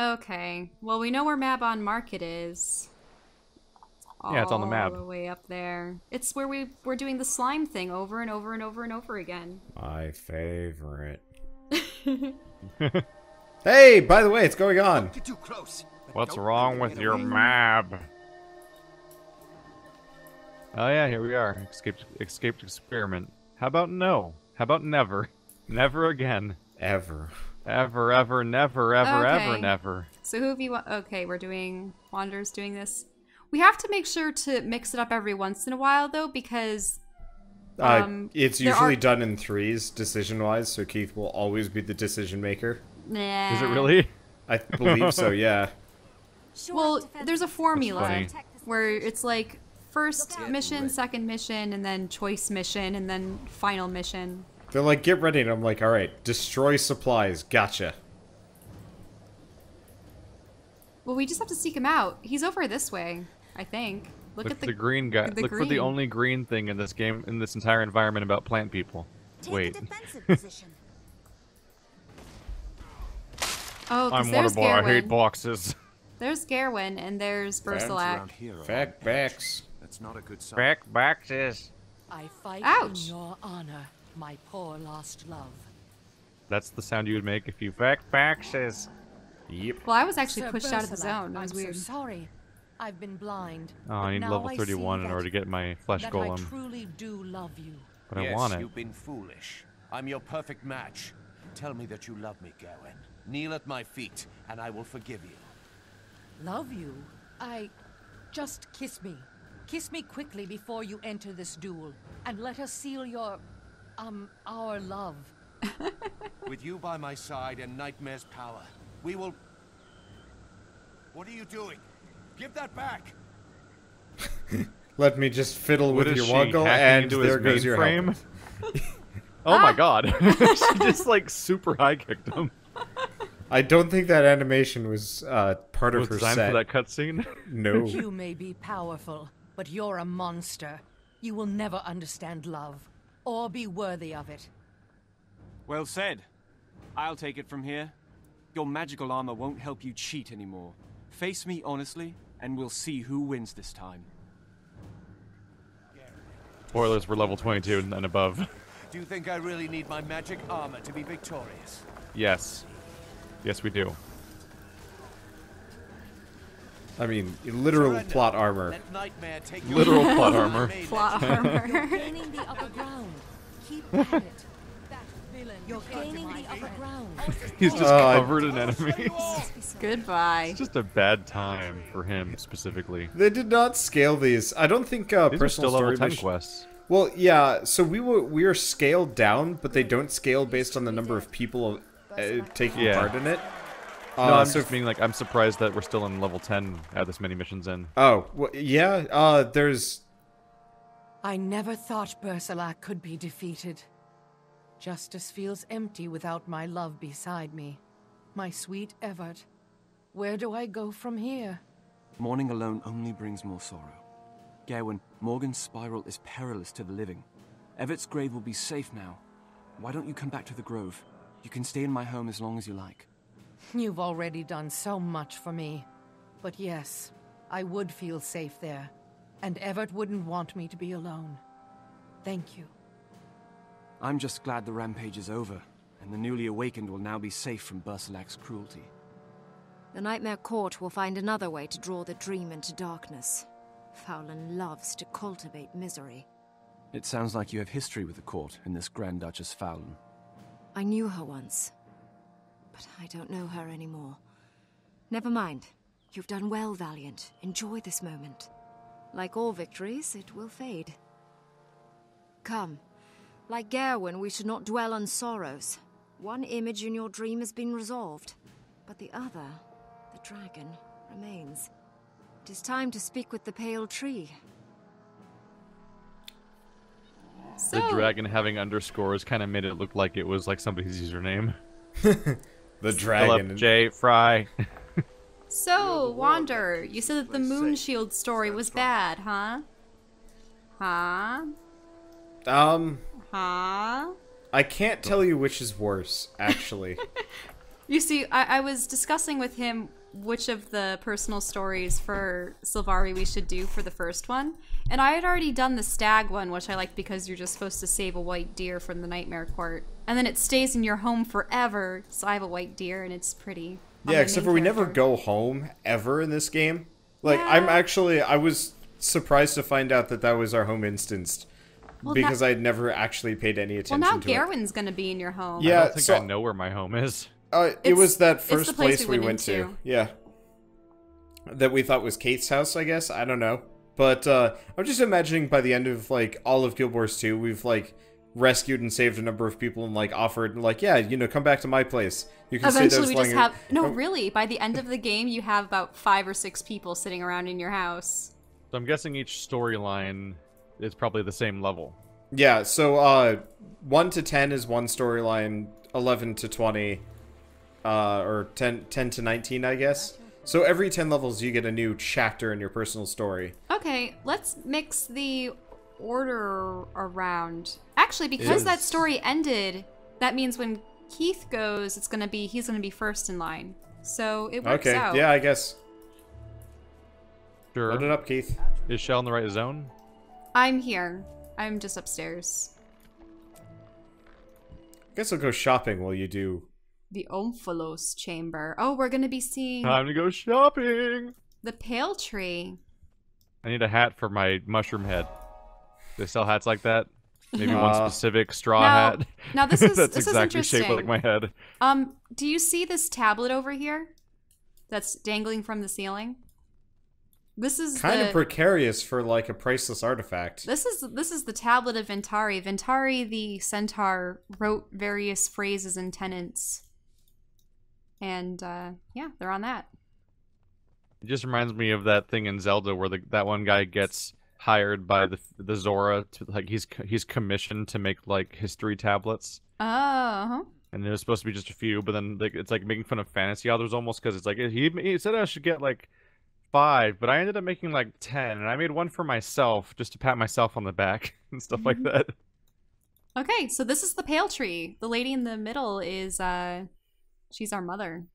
Okay. Well, we know where Mabon Market is. Yeah, it's on the map. All the way up there. It's where we're doing the slime thing over and over and over and over again. My favorite. Hey, by the way, it's going on. Don't get too close. What's wrong with your map? Oh yeah, here we are. Escaped experiment. How about no? How about never? Never again. Ever. Ever, ever, never, ever, Okay. ever, never. So who have you... Okay, we're doing... Wander's doing this. We have to make sure to mix it up every once in a while, though, because... It's usually done in threes, decision-wise, so Keith will always be the decision maker. Nah. Is it really? I believe so, yeah. Well, there's a formula funny. where it's like first mission, second mission, and then choice mission, and then final mission. They're like, get ready, and I'm like, alright, destroy supplies, gotcha. Well, we just have to seek him out. He's over this way, I think. Look at the green guy. Look for the only green thing in this game, in this entire environment about plant people. Wait. Oh, I'm there's Wanderboy, I Gerwin. hate boxes. There's Gerwin, and there's Bersalak. Fact backs. That's not a good sign. Back boxes. I fight Ouch. in your honor, my poor lost love. That's the sound you would make if you back boxes. Yep. Well, I was actually Sir pushed out of the Bersalak, zone. That was I'm weird. so sorry. I've been blind. Oh, I need but now level I 31 see in order to get my flesh that golem. I truly do love you. But I Yes, want it. you've been foolish. I'm your perfect match. Tell me that you love me, Gawain. Kneel at my feet, and I will forgive you. Love you? Just kiss me. Kiss me quickly before you enter this duel, and let us seal our love. With you by my side and Nightmare's power, we will... What are you doing? Give that back! Let me just fiddle What with is your she, woggle, hacking and into there his goes your mainframe? helmet. Oh my god. She just like super high kicked him. I don't think that animation was part of Was her designed set. for that cutscene. No. You may be powerful, but you're a monster. You will never understand love, or be worthy of it. Well said. I'll take it from here. Your magical armor won't help you cheat anymore. Face me honestly, and we'll see who wins this time. Spoilers for level 22 and above. Do you think I really need my magic armor to be victorious? Yes. Yes, we do. I mean, literal Surrender. plot armor. Let Nightmare take your Literal life. plot armor. Plot armor. Gaining the upper ground. Keep at it. That villain. You're gaining the upper ground. He's just I- covered in enemies. Goodbye. It's just a bad time for him specifically. They did not scale these. I don't think These are personal still story level 10 mission- quests. Well, yeah. So we are scaled down, but they don't scale based on the number of people taking Yeah. part in it. No, I'm so just being like, I'm surprised that we're still in level 10 at this many missions in. Oh, well, yeah. There's. I never thought Bersalak could be defeated. Justice feels empty without my love beside me. My sweet Evert. Where do I go from here? Mourning alone only brings more sorrow. Gawain, Morgan's spiral is perilous to the living. Everett's grave will be safe now. Why don't you come back to the Grove? You can stay in my home as long as you like. You've already done so much for me. But yes, I would feel safe there. And Evert wouldn't want me to be alone. Thank you. I'm just glad the rampage is over, and the newly awakened will now be safe from Bersalak's cruelty. The Nightmare Court will find another way to draw the dream into darkness. Fowlin loves to cultivate misery. It sounds like you have history with the court in this Grand Duchess Fowlin. I knew her once, but I don't know her anymore. Never mind. You've done well, Valiant. Enjoy this moment. Like all victories, it will fade. Come. Like Gerwin, we should not dwell on sorrows. One image in your dream has been resolved, but the other, the dragon, remains. It is time to speak with the pale tree. The dragon having underscores kind of made it look like it was like somebody's username. The dragon. Philip J. Fry. So, Wander, you said that the Moonshield story was bad, huh? Huh? Um, Huh? I can't tell you which is worse, actually. You see, I was discussing with him which of the personal stories for Sylvari we should do for the first one. And I had already done the stag one, which I liked because you're just supposed to save a white deer from the Nightmare Court. And then it stays in your home forever, so I have a white deer and it's pretty. Yeah, except for we never go home ever in this game. Like, Yeah. I was surprised to find out that that was our home instance. Well, because I'd never actually paid any attention to it. Well, now Garwin's gonna be in your home. Yeah, I don't think I know where my home is. It was that first the place place we we went to. Yeah. That we thought was Kate's house, I guess. I don't know. But I'm just imagining by the end of, like, all of Guild Wars 2, we've, like, rescued and saved a number of people and, like, offered, like, yeah, you know, come back to my place. You can Eventually stay we there just have... No, really, by the end of the game, you have about 5 or 6 people sitting around in your house. So I'm guessing each storyline is probably the same level. Yeah, so 1 to 10 is one storyline, 11 to 20, or 10 to 19, I guess. So every 10 levels you get a new chapter in your personal story. Okay, let's mix the order around. Actually, because that story ended, that means when Keith goes, he's gonna be first in line. So it works out. Okay, yeah, I guess. Sure. Load it up, Keith. Is Shell in the right zone? I'm here. I'm just upstairs. I guess I'll go shopping while you do. The Omphalos chamber. Oh, we're gonna be seeing Time to go shopping! the Pale Tree. I need a hat for my mushroom head. They sell hats like that? Maybe one specific straw hat? Now this is That's this exactly is shaped interesting. like my head. Do you see this tablet over here? That's dangling from the ceiling? This is Kind of precarious for, like, a priceless artifact. This is the tablet of Ventari. Ventari, the centaur, wrote various phrases and tenets. And, yeah, they're on that. It just reminds me of that thing in Zelda where that one guy gets hired by the Zora to, like, he's commissioned to make, like, history tablets. Oh. And there's supposed to be just a few, but then, like, it's like making fun of fantasy authors almost, because it's like he said I should get, like, 5, but I ended up making like 10, and I made one for myself just to pat myself on the back and stuff like that. Okay, so this is the Pale Tree. The lady in the middle is, she's our mother.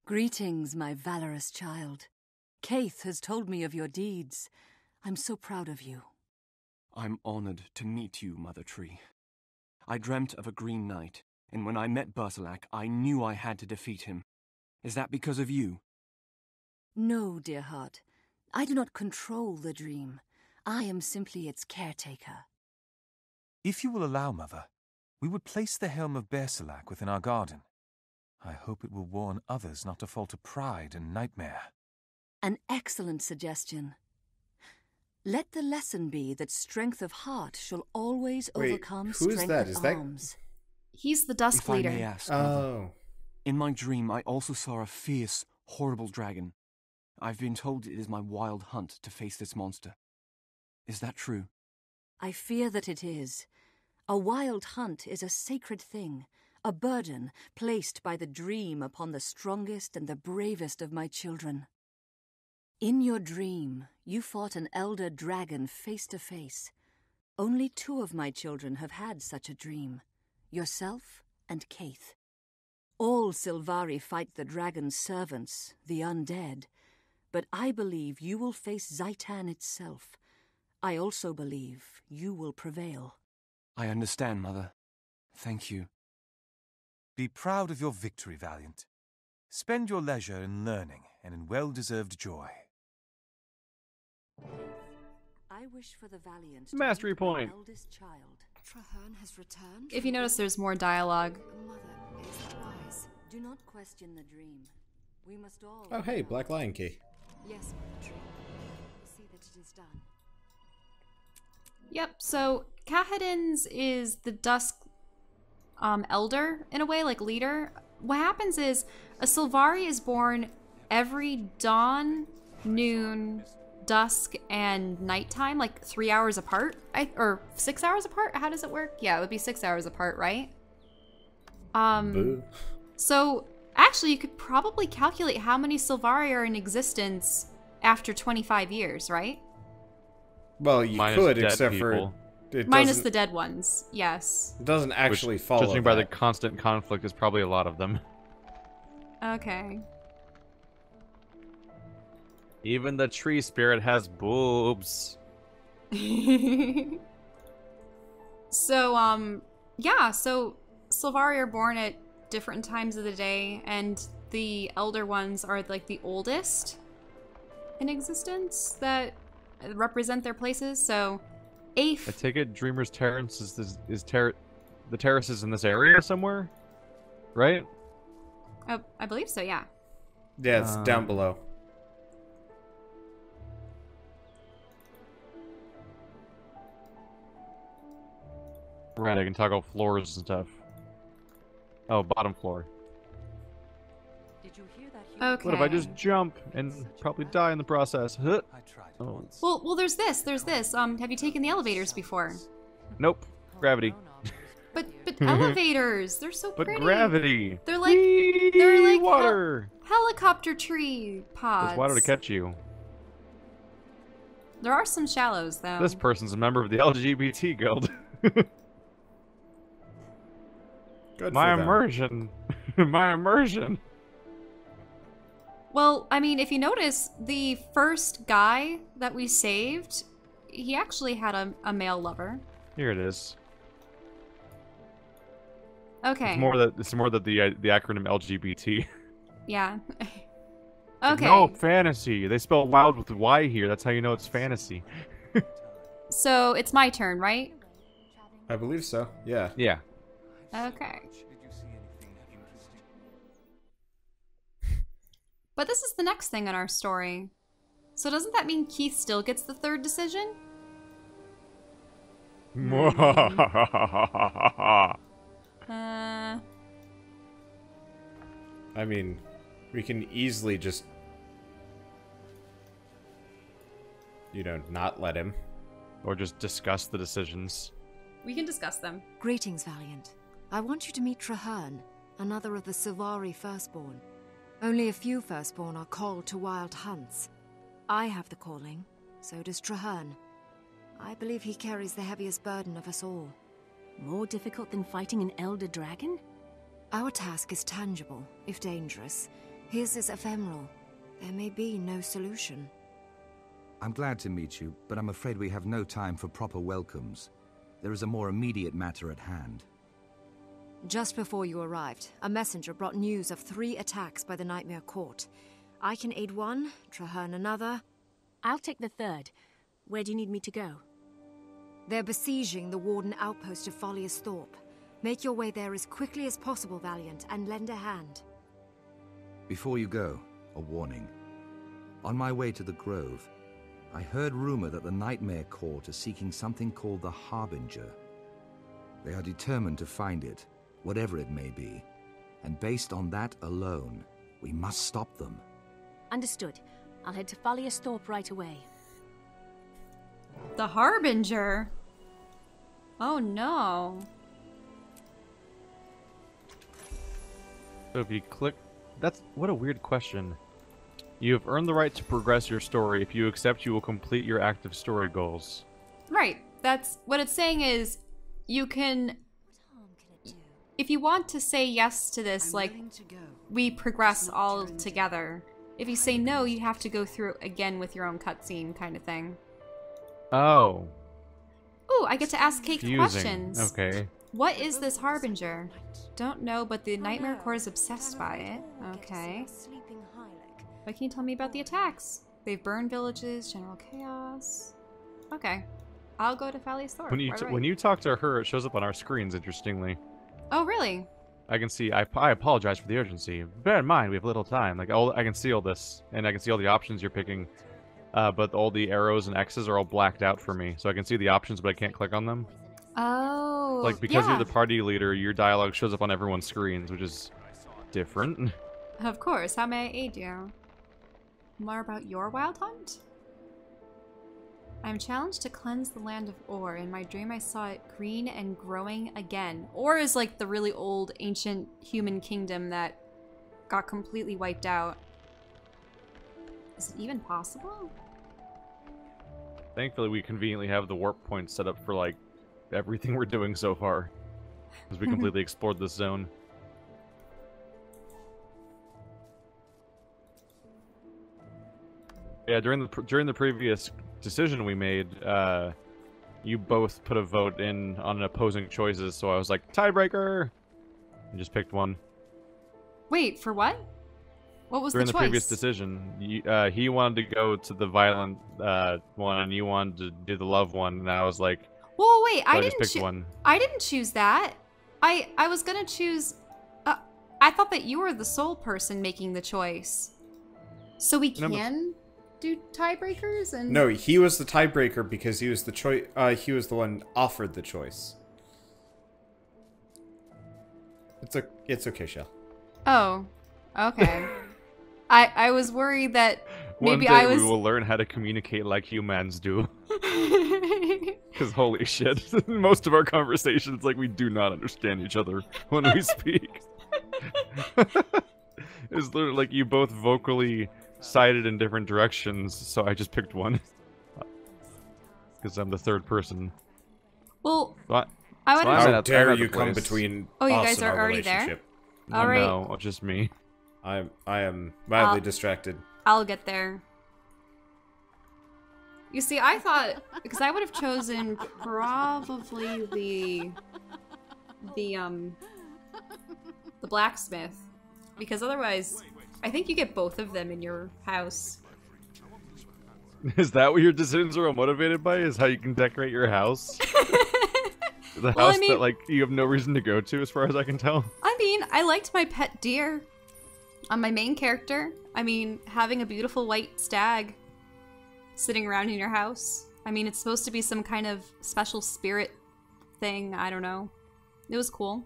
Greetings, my valorous child. Kaith has told me of your deeds. I'm so proud of you. I'm honored to meet you, Mother Tree. I dreamt of a Green Knight, and when I met Berserlac, I knew I had to defeat him. Is that because of you? No, dear heart. I do not control the dream. I am simply its caretaker. If you will allow, Mother, we would place the helm of Berserlac within our garden. I hope it will warn others not to fall to pride and nightmare. An excellent suggestion. Let the lesson be that strength of heart shall always overcome who is strength that? of Is that- arms. He's the Dusk If I Leader. may ask, Mother, Oh. in my dream I also saw a fierce, horrible dragon. I've been told it is my wild hunt to face this monster. Is that true? I fear that it is. A wild hunt is a sacred thing, a burden placed by the dream upon the strongest and the bravest of my children. In your dream, you fought an elder dragon face to face. Only 2 of my children have had such a dream, yourself and Kaith. All Sylvari fight the dragon's servants, the undead, but I believe you will face Zhaitan itself. I also believe you will prevail. I understand, Mother. Thank you. Be proud of your victory, Valiant. Spend your leisure in learning and in well-deserved joy. I wish for the Valiant to Mastery meet my point. eldest child. Traherne has returned. If you notice, there's more dialogue. Mother, is that wise? Do not question the dream. We must all... Oh, hey, Black Lion Key. Yes, Mother Tree. See that it is done. Yep, so Kahedin's is the Dusk Elder, in a way, like leader. What happens is, a Sylvari is born every dawn, noon, dusk, and nighttime, like 3 hours apart, or 6 hours apart? How does it work? Yeah, it would be 6 hours apart, right? Boo. So, actually, you could probably calculate how many Sylvari are in existence after 25 years, right? Well, you Minus could, dead except people. Minus the dead ones, yes. It doesn't actually Which, follow judging by the that. constant conflict, is probably a lot of them. Okay. Even the tree spirit has boobs. So, yeah, so Sylvari are born at different times of the day, and the elder ones are like the oldest in existence that represent their places. So, I Aif. take it Dreamer's Terrace the terrace is in this area somewhere, right? Oh, I believe so, yeah. Yeah, it's down below. Right, I can toggle floors and stuff. Oh, bottom floor. Did you hear that? Okay. What if I just jump and probably die in the process? Huh? Oh. Well, there's this. Have you taken the elevators before? Nope. Gravity. But elevators, they're so But pretty. gravity. They're like water. Helicopter tree pods. There's water to catch you. There are some shallows, though. This person's a member of the LGBT guild. Good My for them. immersion. My immersion. Well, I mean, if you notice, the first guy that we saved, he actually had a male lover. Here it is. Okay. It's more that the acronym LGBT. Yeah. Okay. No, fantasy. They spell wild with Y here. That's how you know it's fantasy. So it's my turn, right? I believe so. Yeah. Yeah. Okay. But this is the next thing in our story. So doesn't that mean Keith still gets the third decision? I mean, we can easily just, you know, not let him. Or just discuss the decisions. We can discuss them. Greetings, Valiant. I want you to meet Dyerkhyernt, another of the Sylvari Firstborn. Only a few Firstborn are called to wild hunts. I have the calling, so does Dyerkhyernt. I believe he carries the heaviest burden of us all. More difficult than fighting an elder dragon? Our task is tangible, if dangerous. His is ephemeral. There may be no solution. I'm glad to meet you, but I'm afraid we have no time for proper welcomes. There is a more immediate matter at hand. Just before you arrived, a messenger brought news of 3 attacks by the Nightmare Court. I can aid one, Dyerkhyernt another. I'll take the third. Where do you need me to go? They're besieging the Warden outpost of Follius Thorpe. Make your way there as quickly as possible, Valiant, and lend a hand. Before you go, a warning. On my way to the Grove, I heard rumor that the Nightmare Court is seeking something called the Harbinger. They are determined to find it, whatever it may be. And based on that alone, we must stop them. Understood. I'll head to Follius Thorpe right away. The Harbinger? Oh no. So if you click... That's... What a weird question. You have earned the right to progress your story. If you accept, you will complete your active story goals. Right. That's what it's saying is you can... If you want to say yes to this, like, we progress all together. If you say no, you have to go through it again with your own cutscene kind of thing. Oh. Ooh, I get to ask Kate Confusing. questions. Okay. What is this Harbinger? Don't know, but the Nightmare Core is obsessed by it. Okay. What can you tell me about the attacks? They've burned villages, general chaos. Okay. I'll go to Follius Thorpe. When you talk to her, it shows up on our screens, interestingly. Oh, really? I can see, I apologize for the urgency. Bear in mind, we have little time. Like, I can see all this, and I can see all the options you're picking. But all the arrows and X's are all blacked out for me. So I can see the options, but I can't click on them. Oh, Like, because yeah. you're the party leader, your dialogue shows up on everyone's screens, which is different. Of course. How may I aid you? More about your wild hunt? I'm challenged to cleanse the land of Ore. In my dream, I saw it green and growing again. Ore is like the really old, ancient human kingdom that got completely wiped out. Is it even possible? Thankfully, we conveniently have the warp points set up for, like, everything we're doing so far, because we completely explored this zone. Yeah, during the previous decision we made, you both put a vote in on opposing choices, so I was like, tiebreaker! And just picked one. Wait, for what? What was During the the choice? previous decision, he wanted to go to the violent one, and you wanted to do the love one, and I was like, Whoa, wait, so I just picked one. I didn't choose that. I was gonna choose... I thought that you were the sole person making the choice. So we can do tiebreakers and... No, he was the tiebreaker because he was the choice. He was the one offered the choice. It's okay, Shell. Oh, okay. I was worried that maybe One day I was... we will learn how to communicate like humans do. Because holy shit, most of our conversations, like, we do not understand each other when we speak. It's literally like you both vocally sided in different directions, so I just picked one. Because I'm the third person. Well, What? I would So have... I'm How at dare another you come place. between Oh, you us guys and are our already there? relationship? All right. No, just me. I am mildly distracted. I'll get there. You see, I thought... Because I would have chosen probably the blacksmith. Because otherwise, I think you get both of them in your house. Is that what your decisions are motivated by? Is how you can decorate your house? The Well, I house mean- that, like, you have no reason to go to, as far as I can tell. I mean, I liked my pet deer on my main character. I mean, having a beautiful white stag sitting around in your house. I mean, it's supposed to be some kind of special spirit thing. I don't know. It was cool.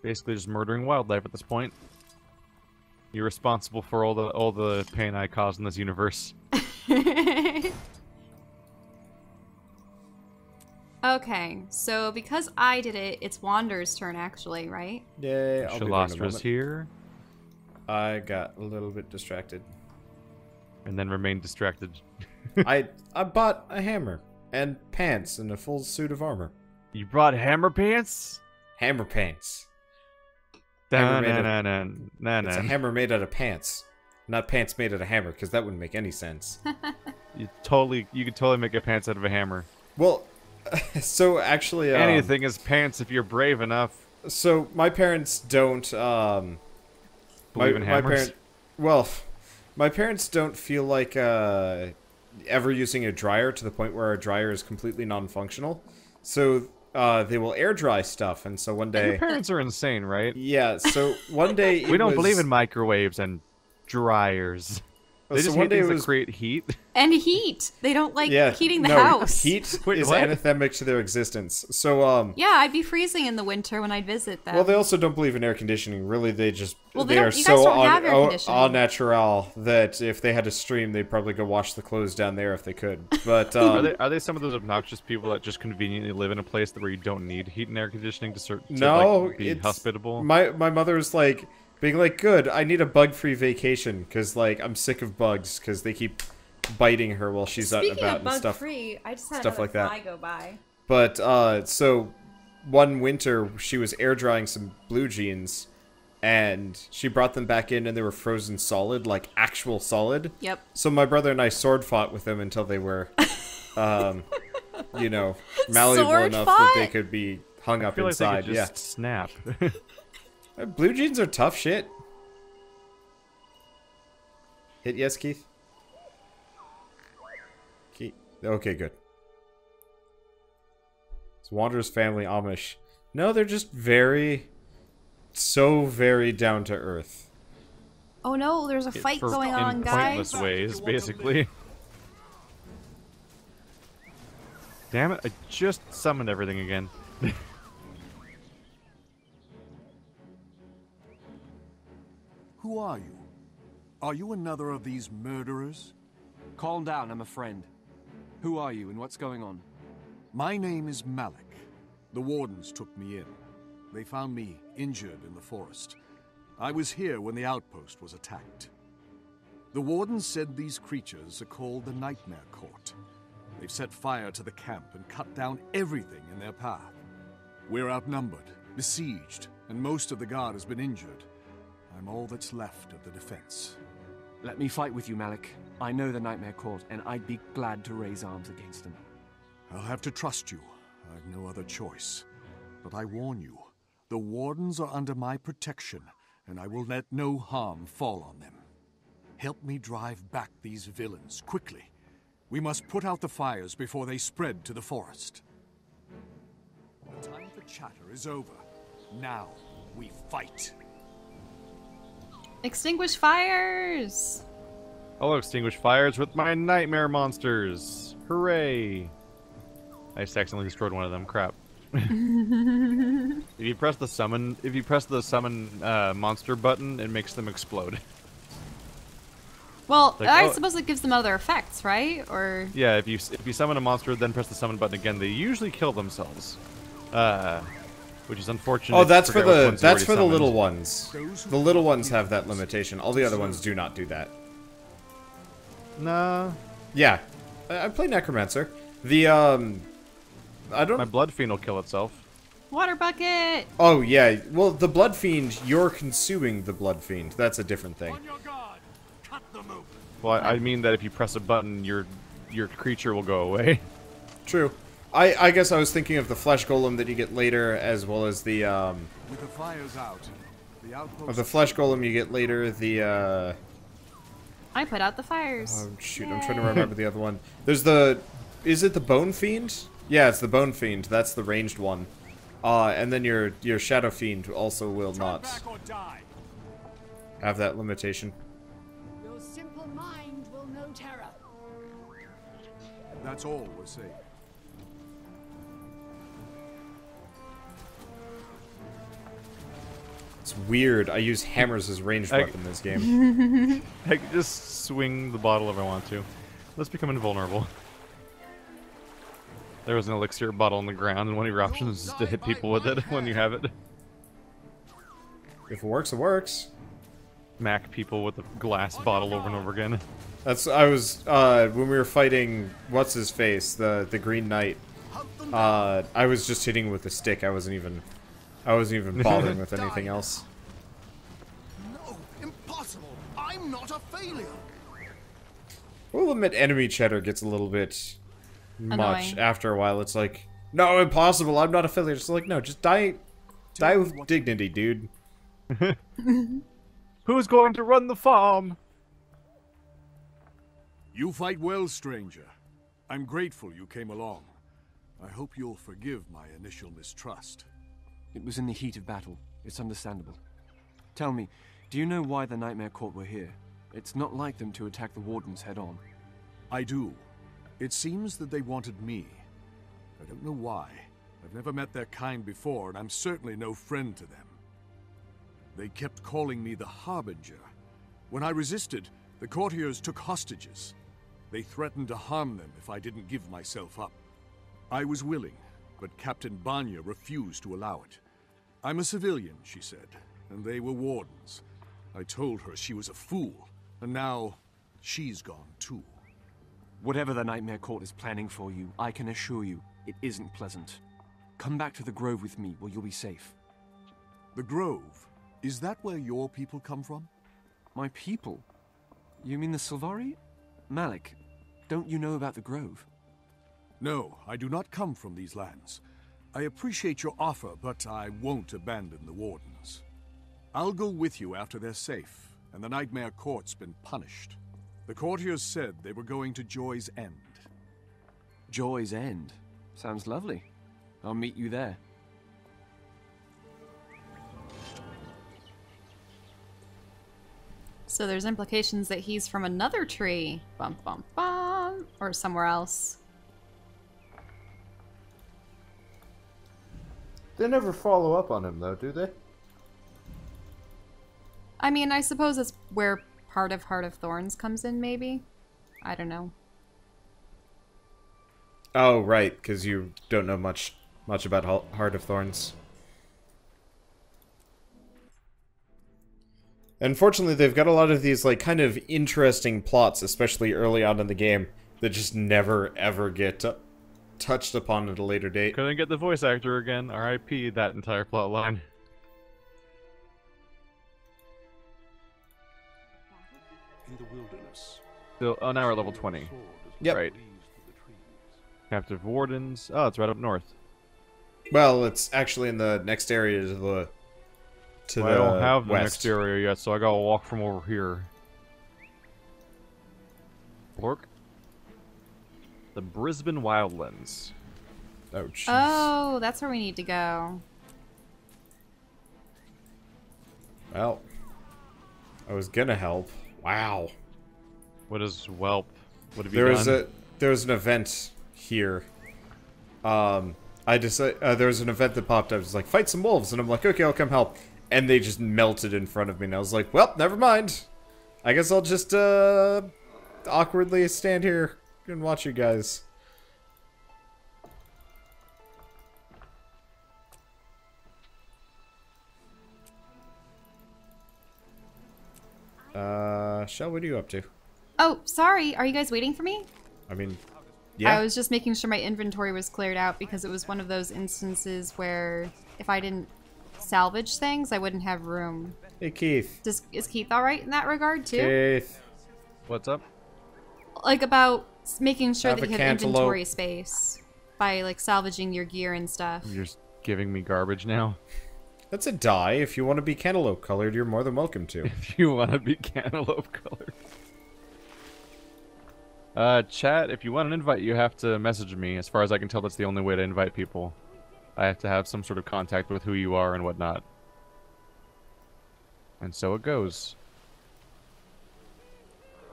Basically just murdering wildlife at this point. You're responsible for all the pain I caused in this universe. Okay, so because I did it, it's Wander's turn actually, right? Yay, I'll be there in a Shalastra's moment. here, I got a little bit distracted. and then remain distracted. I bought a hammer and pants and a full suit of armor. You brought hammer pants? Hammer pants. Da, Hammer made na, of- na, na, na, It's a na. hammer made out of pants, not pants made out of hammer, because that wouldn't make any sense. You could totally make a pants out of a hammer. Well, so actually, Anything is pants if you're brave enough. So my parents don't. Believe in hammers? My parents don't feel like ever using a dryer to the point where our dryer is completely non-functional. So they will air dry stuff, and so one day. Your parents are insane, right? Yeah. So one day We don't believe in microwaves and dryers. They just one hate day things it was that create heat. And heat. They don't like heating the no, house. Heat Wait, is what? anathemic to their existence. So Yeah, I'd be freezing in the winter when I'd visit them. well, they also don't believe in air conditioning. Really, they just Well, they they are don't- you guys so don't have air conditioning. au natural that if they had a stream, they'd probably go wash the clothes down there if they could. But Are they some of those obnoxious people that just conveniently live in a place where you don't need heat and air conditioning to no, like, be it's hospitable? My mother's like being like, good. I need a bug-free vacation because like I'm sick of bugs because they keep biting her while she's out and Speaking about of and stuff. bug-free, I just had stuff another like that. fly go by. But so one winter she was air drying some blue jeans, and she brought them back in and they were frozen solid, like actual solid. Yep. So my brother and I sword fought with them until they were, you know, malleable Sword enough fought? that they could be hung I up feel like they inside. could just snap. Blue jeans are tough shit. Hit yes, Keith. Okay, good. It's Wanderer's family Amish. No, they're just so very down to earth. Oh no, there's a fight For- going on, in guys. pointless ways, basically. Damn it! I just summoned everything again. Who are you? Are you another of these murderers? Calm down, I'm a friend. Who are you and what's going on? My name is Malik. The wardens took me in. They found me injured in the forest. I was here when the outpost was attacked. The Warden said these creatures are called the Nightmare Court. They've set fire to the camp and cut down everything in their path. We're outnumbered, besieged, and most of the guard has been injured. I'm all that's left of the defense. Let me fight with you, Malik. I know the Nightmare Court, and I'd be glad to raise arms against them. I'll have to trust you. I've no other choice. But I warn you, the Wardens are under my protection, and I will let no harm fall on them. Help me drive back these villains, quickly. We must put out the fires before they spread to the forest. The time for chatter is over. Now, we fight. Extinguish fires! I'll extinguish fires with my nightmare monsters. Hooray! I just accidentally destroyed one of them. Crap. If you press the summon monster button, it makes them explode. Well, Like, I oh. suppose it gives them other effects, right? Or Yeah, if you summon a monster, then press the summon button again, they usually kill themselves. Which is unfortunate. Oh, that's for Forget which the ones you already the summoned. little ones. The little ones have that limitation. All the other ones do not do that. Nah. Yeah, I play Necromancer. The I don't. My Blood Fiend will kill itself. water bucket. Oh yeah, well the Blood Fiend, you're consuming the Blood Fiend. That's a different thing. Well, I mean that if you press a button, your creature will go away. True. I guess I was thinking of the Flesh Golem that you get later, as well as the With the fires out, the outpost... of the Flesh Golem you get later. The I put out the fires. oh shoot, Yay. I'm trying to remember the other one. There's the, is it the Bone Fiend? Yeah, it's the Bone Fiend. That's the ranged one. And then your Shadow Fiend also will not have that limitation. Your simple mind will know terror. That's all we're saying. It's weird. I use hammers as ranged weapon in this game. I can just swing the bottle if I want to. Let's become invulnerable. There was an elixir bottle on the ground, and one of your options is to hit people with it when you have it. If it works, it works. Smack people with a glass bottle over and over again. That's I was when we were fighting what's his face, the Green Knight. I was just hitting with a stick. I wasn't even bothering with anything else. No, impossible. I'm not a failure. We'll admit enemy cheddar gets a little bit much Annoying. after a while. It's like, no, impossible. I'm not a failure. It's like, no, just die with dignity, dude. Who's going to run the farm? You fight well, stranger. I'm grateful you came along. I hope you'll forgive my initial mistrust. It was in the heat of battle. It's understandable. Tell me, do you know why the Nightmare Court were here? It's not like them to attack the Wardens head-on. I do. It seems that they wanted me. I don't know why. I've never met their kind before, and I'm certainly no friend to them. They kept calling me the Harbinger. When I resisted, the courtiers took hostages. They threatened to harm them if I didn't give myself up. I was willing, but Captain Banya refused to allow it. I'm a civilian, she said, and they were wardens. I told her she was a fool, and now she's gone too. Whatever the Nightmare Court is planning for you, I can assure you, it isn't pleasant. Come back to the Grove with me, where you'll be safe. The Grove? Is that where your people come from? My people? You mean the Sylvari? Malik, don't you know about the Grove? No, I do not come from these lands. I appreciate your offer, but I won't abandon the Wardens. I'll go with you after they're safe, and the Nightmare Court's been punished. The courtiers said they were going to Joy's End. Joy's End? Sounds lovely. I'll meet you there. So there's implications that he's from another tree. Bum bum bum. Or somewhere else. They never follow up on him though, do they? I mean, I suppose that's where part of Heart of Thorns comes in, maybe? I don't know. Oh, right, because you don't know much about Heart of Thorns. Unfortunately, they've got a lot of these, like, kind of interesting plots, especially early on in the game, that just never, ever get touched upon at a later date. Couldn't get the voice actor again. R.I.P. that entire plot line. In the wilderness. Still, oh, now we're level 20. Yep. Right. Captive Wardens. Oh, it's right up north. Well, it's actually in the next area to the Well, I don't have the west. next area yet, so I gotta walk from over here. Pork. The Brisbane Wildlands. Oh, jeez. Oh, that's where we need to go. Well, I was gonna help. Wow. What is Whelp? What have you done? There was an event here. I decided there was an event that popped up. It was like, fight some wolves, and I'm like, okay, I'll come help. And they just melted in front of me, and I was like, well, never mind. I guess I'll just awkwardly stand here and watch you guys. Shell, what are you up to? Oh, sorry. Are you guys waiting for me? I mean, yeah. I was just making sure my inventory was cleared out because it was one of those instances where if I didn't salvage things, I wouldn't have room. Hey, Keith. Is Keith alright in that regard, too? Keith. What's up? Like, about making sure Have that a you have cantaloupe. inventory space by, like, salvaging your gear and stuff. You're just giving me garbage now. That's a dye. If you want to be cantaloupe colored, you're more than welcome to. If you want to be cantaloupe colored. Chat, if you want an invite, you have to message me. As far as I can tell, that's the only way to invite people. I have to have some sort of contact with who you are and whatnot. And so it goes.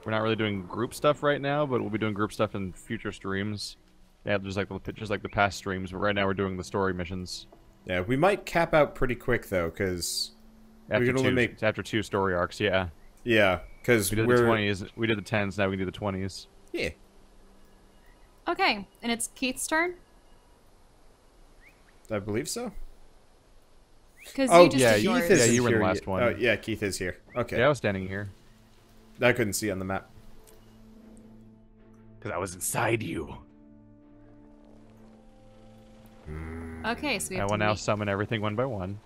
We're not really doing group stuff right now, but we'll be doing group stuff in future streams. Yeah, just like the past streams, but right now we're doing the story missions. Yeah, we might cap out pretty quick, though, because we can only make... After 2 story arcs, yeah. Yeah, because we did the 20s, we did the 10s, now we can do the 20s. Yeah. Okay, and it's Keith's turn? I believe so. Because oh, you just yeah, did yours. Keith yeah, isn't you were in the here last yet. one. Oh, yeah, Keith is here. Okay. Yeah, I was standing here. I couldn't see on the map. Because I was inside you. Okay, so we have I will now summon everything one by one.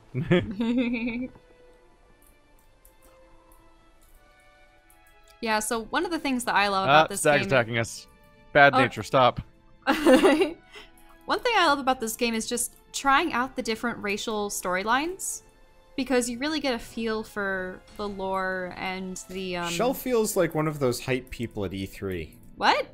Yeah, so one of the things that I love about this Stag's game... attacking us. Bad nature, stop. One thing I love about this game is just trying out the different racial storylines. Because you really get a feel for the lore and the, Shell feels like one of those hype people at E3. What?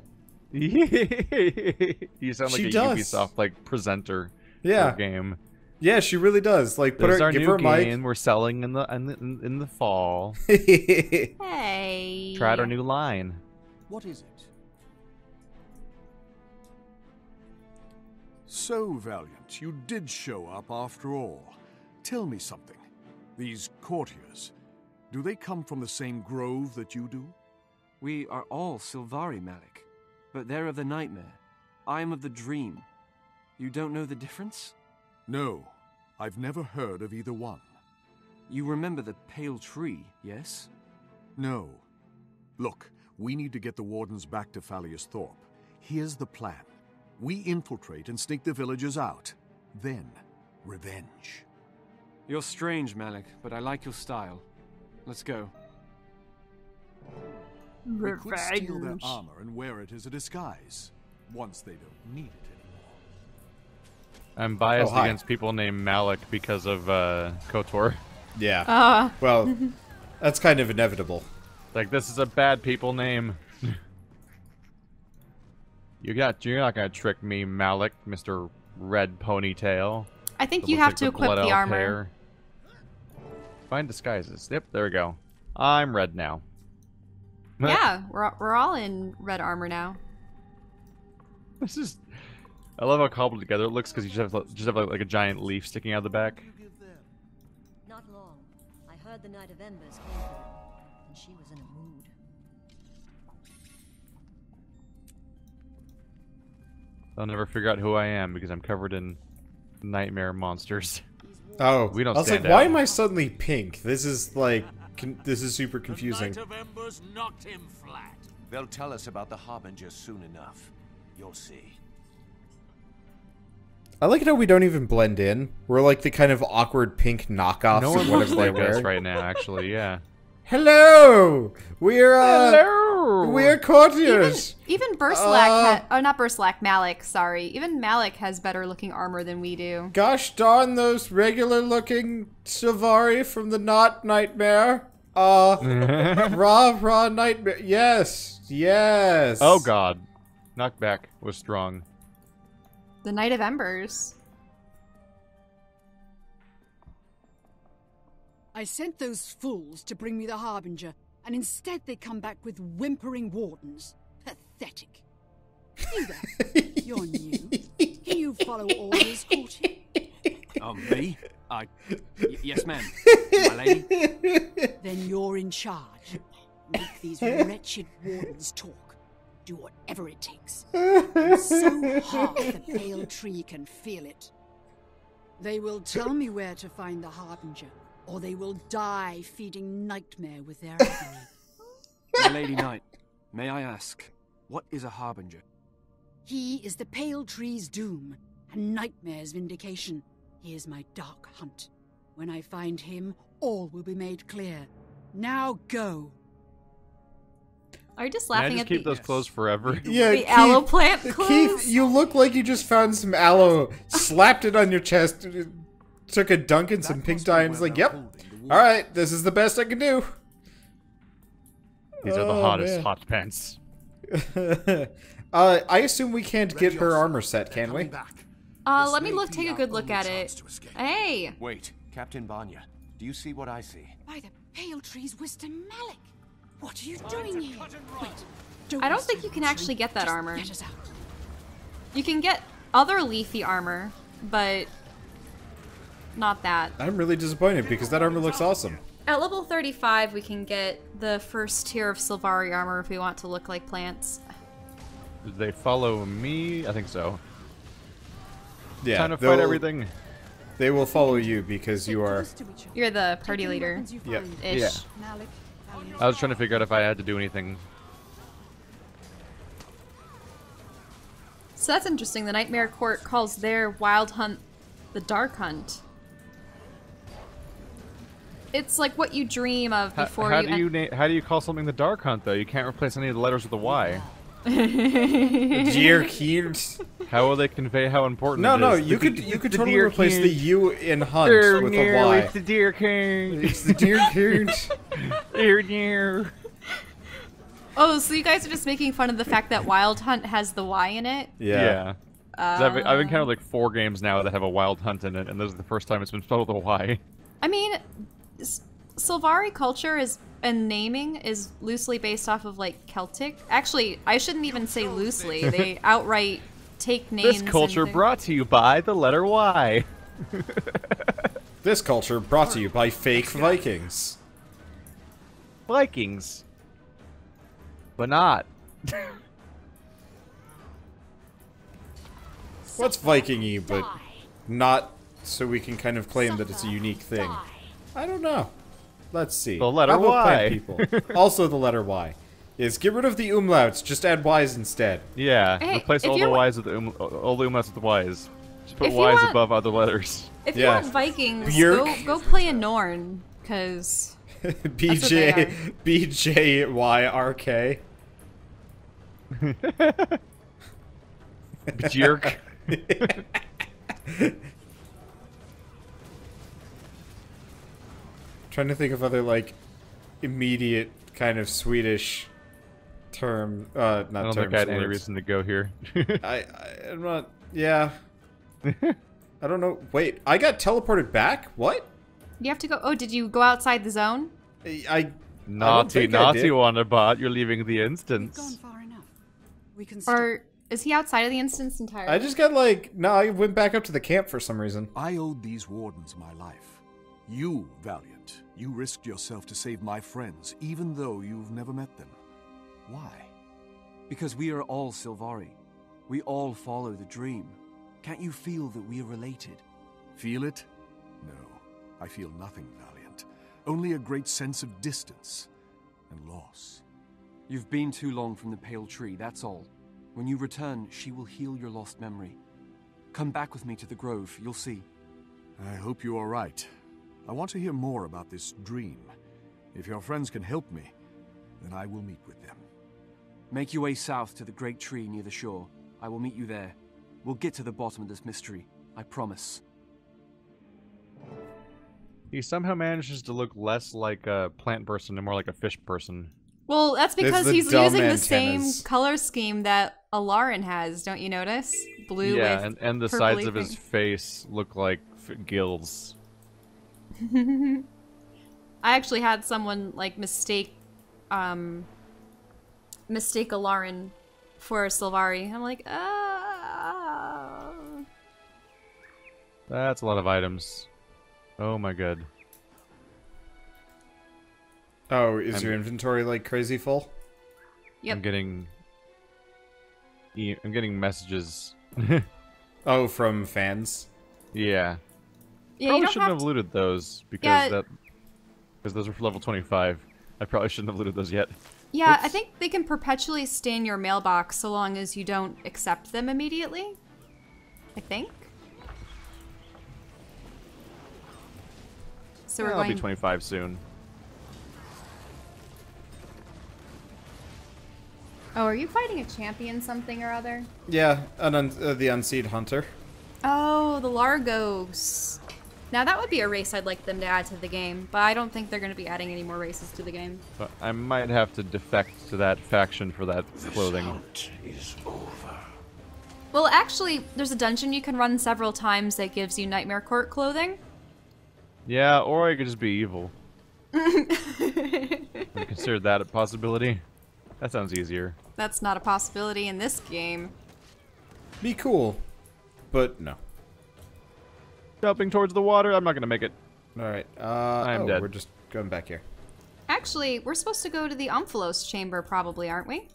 You sound like She a does. Ubisoft like presenter Yeah. for a game. Yeah, she really does. Like, There's our give new her a mic. game we're selling in the fall. Hey. Try out our new line. What is it? So, Valiant, you did show up after all. Tell me something. These courtiers, do they come from the same grove that you do? We are all Sylvari, Malik, but they're of the nightmare. I am of the dream. You don't know the difference? No, I've never heard of either one. You remember the pale tree, yes? No. Look, we need to get the wardens back to Fallius Thorpe. Here's the plan. We infiltrate and sneak the villagers out. Then, revenge. You're strange, Malik, but I like your style. Let's go. We could steal their armor and wear it as a disguise, once they don't need it anymore. I'm biased hi. against people named Malik because of KOTOR. Yeah. Well, that's kind of inevitable. Like, this is a bad people name. You're not gonna trick me, Malik, Mr. Red Ponytail. I think That you looks have like to the equip Blood the Elf armor. hair. Find disguises. Yep, there we go. I'm red now. Yeah, we're all in red armor now. This is... I love how cobbled together it looks because you just have like a giant leaf sticking out of the back. Not long. I heard the Night of Embers came for them, and she was in a mood. They'll never figure out who I am because I'm covered in nightmare monsters. Oh, We don't I was like, stand why out. am I suddenly pink? This is like This is super confusing. The Night of Embers knocked him flat. They'll tell us about the Harbinger soon enough. You'll see. I like how we don't even blend in. We're like the kind of awkward pink knockoffs No of one whatever looks they like wear. us right now, actually. Yeah. Hello! We're Hello! We're courtiers! Even Bersalak not Bersalak, Malik, sorry. Even Malik has better looking armor than we do. Gosh darn those regular looking Sylvari from the Not Nightmare. Raw Nightmare. Yes. Yes. Oh god. Knockback was strong. The Night of Embers. I sent those fools to bring me the Harbinger, and instead they come back with whimpering wardens. Pathetic. You there. You're new. Can you follow orders, courtier? Me? Yes, ma'am. My lady? Then you're in charge. Make these wretched wardens talk. Do whatever it takes. And so hard the pale tree can feel it. They will tell me where to find the Harbinger, or they will die feeding nightmare with their agony. My Lady Knight, may I ask, what is a Harbinger? He is the pale tree's doom, and nightmare's vindication. He is my dark hunt. When I find him, all will be made clear. Now go. Are you just Can I laughing just at keep the those clothes forever? Yeah, the aloe plant clothes? Keith, you look like you just found some aloe, slapped it on your chest, took a dunk in some pink dye, and was like, yep. Alright, this is the best I can do. These are the hottest hot pants. I assume we can't get her armor set, can we? Let me take a good look at it. Hey! Wait, Captain Vanya, do you see what I see? By the pale tree's wisdom, Malik. What are you doing here? Wait, I don't think you can actually get that armor. Get us out. You can get other leafy armor, but not that. I'm really disappointed because that armor looks awesome. At level 35, we can get the first tier of Sylvari armor if we want to look like plants. Did they follow me? I think so. Yeah, Time to fight everything. They will follow you because you are... You're the party leader. Yep. Ish. Yeah. I was trying to figure out if I had to do anything. So that's interesting. The Nightmare Court calls their wild hunt the Dyerkhyernt. It's like what you dream of before how do you call something the Dyerkhyernt though? You can't replace any of the letters with a Y. Dyerkhyernt. How will they convey how important it is? No, you could totally replace the U in hunt with a Y. It's the Dyerkhyernt. It's the Dyerkhyernt. Oh, so you guys are just making fun of the fact that Wild Hunt has the Y in it? Yeah. I've been kind of like 4 games now that have a Wild Hunt in it, and this is the first time it's been spelled with a Y. I mean, Sylvari culture and naming is loosely based off of like Celtic. Actually, I shouldn't even say loosely. They outright take names. This culture brought to you by the letter Y. This culture brought to you by fake Vikings. Vikings. But not. What's Viking-y, but not so we can kind of claim that it's a unique thing? I don't know. Let's see. The letter How about Y. plant people? Also the letter Y. Is get rid of the umlauts, just add Y's instead. Yeah, Hey, replace if all the you're- Y's with all the umlauts with Y's. Just put If you Y's want- above other letters. If you Yeah. want Vikings, Björk. go play a Norn, because BJYRK. Jerk. Trying to think of other like immediate kind of Swedish term. Not I don't terms. think I had any words. reason to go here. I'm not. Yeah. I don't know. Wait, I got teleported back. What? you have to go. Oh, did you go outside the zone? Naughty, naughty Wanderbot, you're leaving the instance. Gone far enough. We can Or is he outside of the instance entirely? I just got like no. I went back up to the camp for some reason. I owed these wardens my life. You, Valiant, you risked yourself to save my friends, even though you've never met them. Why? Because we are all Sylvari. We all follow the dream. Can't you feel that we are related? Feel it? No, I feel nothing, Valiant. only a great sense of distance and loss. You've been too long from the Pale Tree, that's all. When you return, she will heal your lost memory. Come back with me to the Grove, you'll see. I hope you are right. I want to hear more about this dream. If your friends can help me, then I will meet with them. Make your way south to the great tree near the shore. I will meet you there. We'll get to the bottom of this mystery. I promise. He somehow manages to look less like a plant person and more like a fish person. Well, that's because the he's dumb using the antennas. same color scheme that Alarin has. Don't you notice? Blue Yeah, with and the purpley sides of his thing. face look like gills. I actually had someone like mistake Alarin for Sylvari. I'm like, That's a lot of items. Oh my god. Oh, is your inventory like crazy full? Yep. I'm getting messages. Oh, from fans? Yeah. Yeah, Probably you don't shouldn't have have looted those because Yeah. because those were for level 25. I probably shouldn't have looted those yet. Yeah, Oops. I think they can perpetually stay in your mailbox so long as you don't accept them immediately. I think. So we're I'll going. be 25 soon. Oh, are you fighting a champion something or other? Yeah, the Unseed Hunter. Oh, the Largos. Now that would be a race I'd like them to add to the game, but I don't think they're going to be adding any more races to the game. But I might have to defect to that faction for that clothing. Is over. Well, actually, there's a dungeon you can run several times that gives you Nightmare Court clothing. Yeah, or I could just be evil. I considered that a possibility. That sounds easier. That's not a possibility in this game. Be cool, but no. Jumping towards the water, I'm not gonna make it. Alright, I'm dead. We're just going back here. Actually, we're supposed to go to the Omphalos chamber probably, aren't we?